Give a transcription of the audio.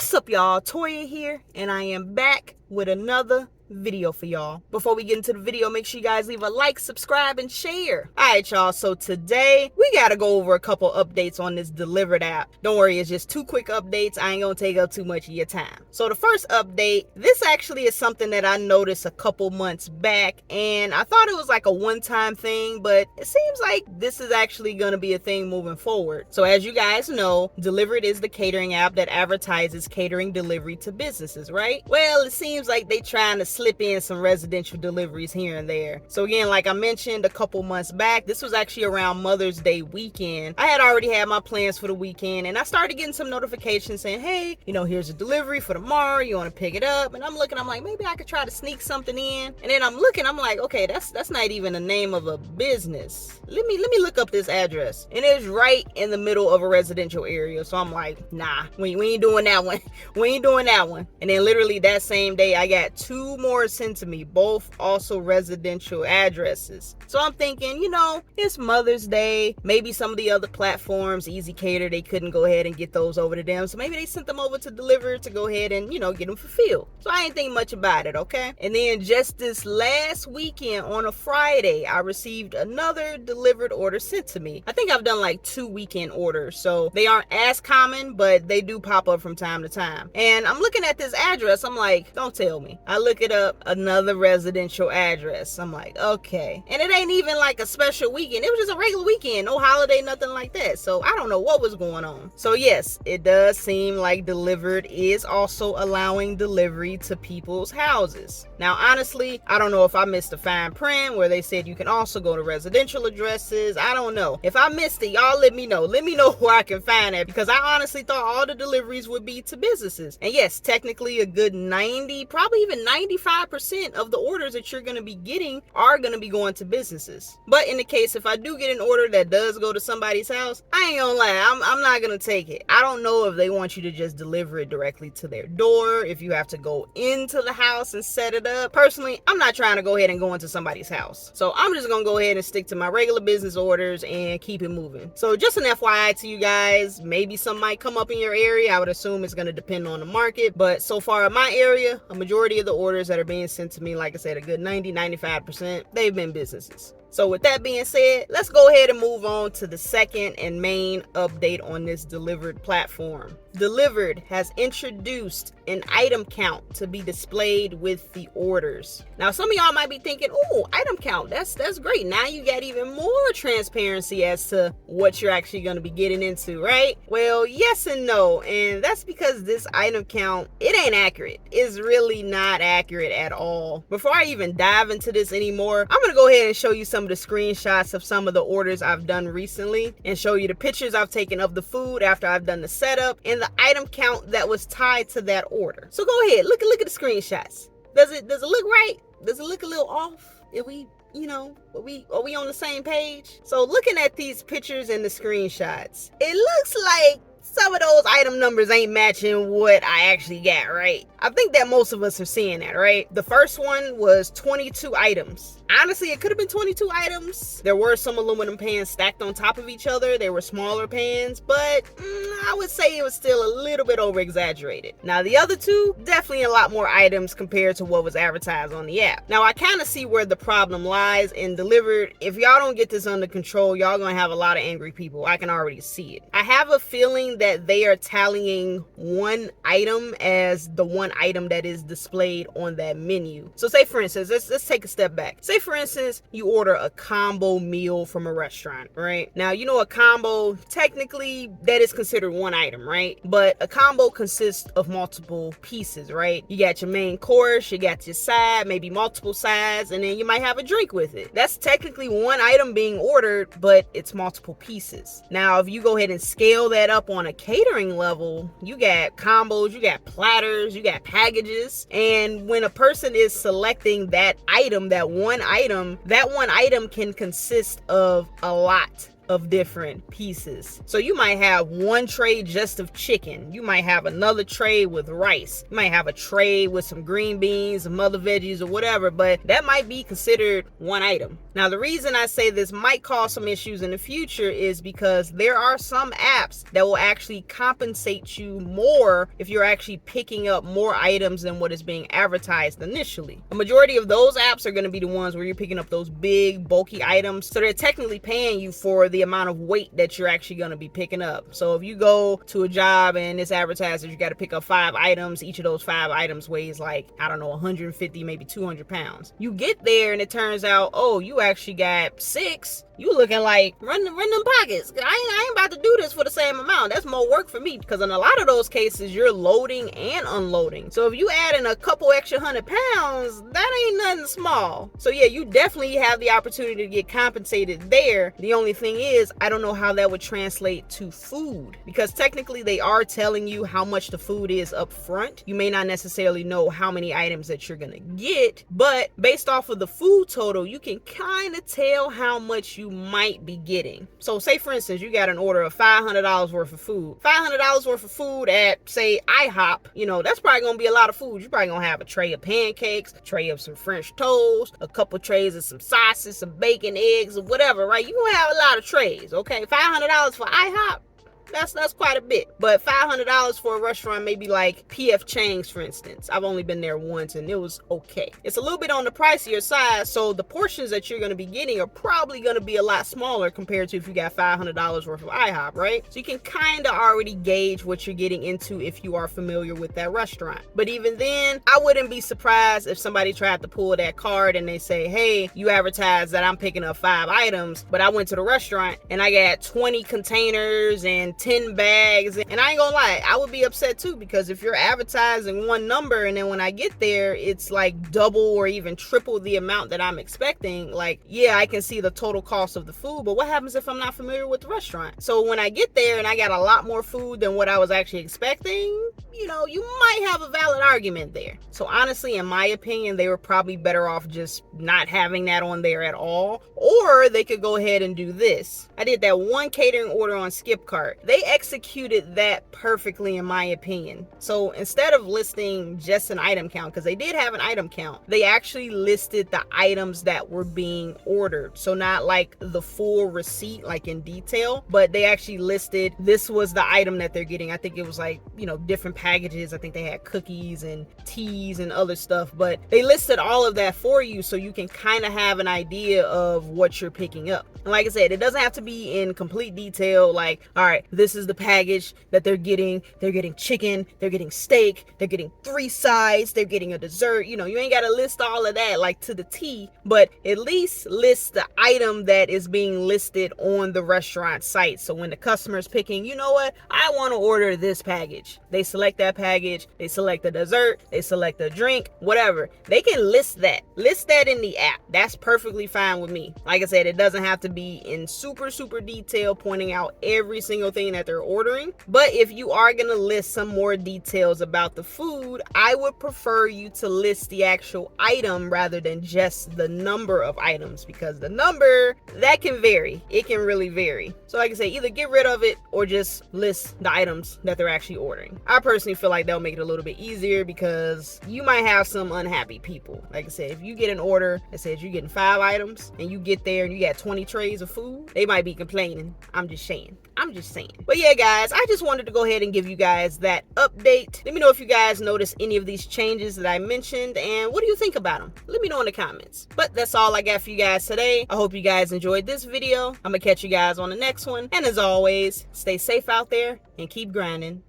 What's up, y'all? Toya here, and I am back with another video for y'all. Before we get into the video, make sure you guys leave a like, subscribe, and share. Alright, y'all, so today we gotta go over a couple updates on this Dlivrd app. Don't worry, it's just two quick updates. I ain't gonna take up too much of your time. So the first update, this actually is something that I noticed a couple months back, and I thought it was like a one-time thing, but it seems like this is actually gonna be a thing moving forward. So as you guys know, Dlivrd is the catering app that advertises catering delivery to businesses, right? Well, it seems like they trying to slip in some residential deliveries here and there. So again, like I mentioned a couple months back, this was actually around Mother's Day weekend. I had already had my plans for the weekend, and I started getting some notifications saying, hey, here's a delivery for tomorrow, you want to pick it up? And I'm looking, I'm like, maybe I could try to sneak something in. And then I'm looking, I'm like, okay, that's not even the name of a business. Let me look up this address. And it's right in the middle of a residential area. So I'm like, nah, we ain't doing that one. We ain't doing that one. And then literally that same day, I got two more sent to me, both also residential addresses. So I'm thinking, it's Mother's Day. Maybe some of the other platforms, Easy Cater, they couldn't go ahead and get those over to them. So maybe they sent them over to Dlivrd to go ahead and, get them fulfilled. So I ain't think much about it, okay? And then just this last weekend on a Friday, I received another Dlivrd order sent to me. I think I've done like 2 weekend orders. So they aren't as common, but they do pop up from time to time. And I'm looking at this address. I'm like, don't tell me. I look it up, another residential address. I'm like, okay. And it ain't even like a special weekend. It was just a regular weekend, no holiday, nothing like that. So I don't know what was going on. So yes, it does seem like Dlivrd is also allowing delivery to people's houses. Now, honestly, I don't know if I missed the fine print where they said you can also go to residential addresses. I don't know. If I missed it, y'all let me know. Let me know where I can find that, because I honestly thought all the deliveries would be to businesses. And yes, technically a good 90, probably even 95% of the orders that you're going to be getting are going to be going to businesses. But in the case, if I do get an order that does go to somebody's house, I ain't gonna lie, I'm not going to take it. I don't know if they want you to just deliver it directly to their door, if you have to go into the house and set it up. Personally, I'm not trying to go ahead and go into somebody's house. So I'm just going to go ahead and stick to my regular business orders and keep it moving. So just an FYI to you guys, maybe some might come up in your area. I would assume it's going to depend on the market. But so far in my area, a majority of the orders that are being sent to me, like I said, a good 90-95%, they've been businesses. So with that being said, let's go ahead and move on to the second and main update on this Dlivrd platform. Dlivrd has introduced an item count to be displayed with the orders. Now, some of y'all might be thinking, oh, item count, that's great. Now you got even more transparency as to what you're actually going to be getting into, right? Well, yes and no. And that's because this item count, it ain't accurate. It's really not accurate at all. Before I even dive into this anymore, I'm going to go ahead and show you some of the screenshots of some of the orders I've done recently and show you the pictures I've taken of the food after I've done the setup and the item count that was tied to that order. So go ahead, look at the screenshots. Does it look right? Does it look a little off? Are we on the same page? So looking at these pictures and the screenshots, it looks like some of those item numbers ain't matching what I actually got, right? I think that most of us are seeing that, right? The first one was 22 items. Honestly, it could have been 22 items. There were some aluminum pans stacked on top of each other. They were smaller pans, but I would say it was still a little bit over exaggerated. Now, the other two, definitely a lot more items compared to what was advertised on the app. Now, I kind of see where the problem lies in Dlivrd. If y'all don't get this under control, y'all gonna have a lot of angry people. I can already see it. I have a feeling that they are tallying one item as the one item that is displayed on that menu. So say, for instance, let's take a step back. Say, for instance, you order a combo meal from a restaurant, right? Now, a combo, technically, that is considered one item, right? But a combo consists of multiple pieces, right? You got your main course, you got your side, maybe multiple sides, and then you might have a drink with it. That's technically one item being ordered, but it's multiple pieces. Now, if you go ahead and scale that up on a catering level, you got combos, you got platters, you got packages, and when a person is selecting that item, that one item can consist of a lot of different pieces. So you might have one tray just of chicken. You might have another tray with rice. You might have a tray with some green beans, some other veggies or whatever, but that might be considered one item. Now, the reason I say this might cause some issues in the future is because there are some apps that will actually compensate you more if you're actually picking up more items than what is being advertised initially. A majority of those apps are going to be the ones where you're picking up those big, bulky items. So they're technically paying you for the amount of weight that you're actually going to be picking up. So if you go to a job and it's advertised that you got to pick up 5 items, each of those 5 items weighs like, I don't know, 150, maybe 200 pounds. You get there and it turns out, oh, you actually got 6. You looking like, run them pockets. I ain't about to do this for the same amount. That's more work for me, because in a lot of those cases, you're loading and unloading. So if you add in a couple extra 100 pounds, that ain't nothing small. So yeah, you definitely have the opportunity to get compensated there. The only thing is, I don't know how that would translate to food, because technically they are telling you how much the food is up front. You may not necessarily know how many items that you're gonna get, but based off of the food total, you can kind of tell how much you might be getting. So say for instance, you got an order of $500 worth of food. $500 worth of food at, say, IHOP, that's probably gonna be a lot of food. You're probably gonna have a tray of pancakes, a tray of some French toast, a couple trays of some sausage, some bacon, eggs, or whatever, right? You're gonna have a lot of trays, okay? $500 for IHOP? That's quite a bit. But $500 for a restaurant, maybe like P.F. Chang's, for instance. I've only been there once and it was okay. It's a little bit on the pricier side, so the portions that you're going to be getting are probably going to be a lot smaller compared to if you got $500 worth of IHOP, right? So you can kind of already gauge what you're getting into if you are familiar with that restaurant. But even then, I wouldn't be surprised if somebody tried to pull that card and they say, hey, you advertise that I'm picking up 5 items, but I went to the restaurant and I got 20 containers and 10 bags, and I ain't gonna lie, I would be upset too, because if you're advertising one number and then when I get there it's like double or even triple the amount that I'm expecting, like, yeah, I can see the total cost of the food, but what happens if I'm not familiar with the restaurant? So when I get there and I got a lot more food than what I was actually expecting, you might have a valid argument there. So honestly, in my opinion, they were probably better off just not having that on there at all, or they could go ahead and do this. I did that one catering order on Skipcart. They executed that perfectly in my opinion. So instead of listing just an item count, because they did have an item count, they actually listed the items that were being ordered. So not like the full receipt, like in detail, but they actually listed this was the item that they're getting. I think it was like, different packages. I think they had cookies and teas and other stuff, but they listed all of that for you so you can kind of have an idea of what you're picking up. And like I said, it doesn't have to be in complete detail, like, all right, this is the package that they're getting. They're getting chicken, they're getting steak, they're getting 3 sides, they're getting a dessert. You ain't got to list all of that like to the T, but at least list the item that is being listed on the restaurant site. So when the customer's picking, you know what, I want to order this package, they select that package, they select the dessert, they select the drink, whatever. They can list that in the app. That's perfectly fine with me. Like I said, it doesn't have to be in super detail pointing out every single thing that they're ordering. But if you are going to list some more details about the food, I would prefer you to list the actual item rather than just the number of items, because the number, that can vary. It can really vary. So like I say, either get rid of it or just list the items that they're actually ordering. I personally feel like that'll make it a little bit easier, because you might have some unhappy people. Like I said, if you get an order that says you're getting 5 items and you get there and you got 20 trays of food, they might be complaining. I'm just saying. But yeah, guys, I just wanted to go ahead and give you guys that update. Let me know if you guys noticed any of these changes that I mentioned, and what do you think about them? Let me know in the comments. But that's all I got for you guys today. I hope you guys enjoyed this video. I'm gonna catch you guys on the next one. And as always, stay safe out there and keep grinding.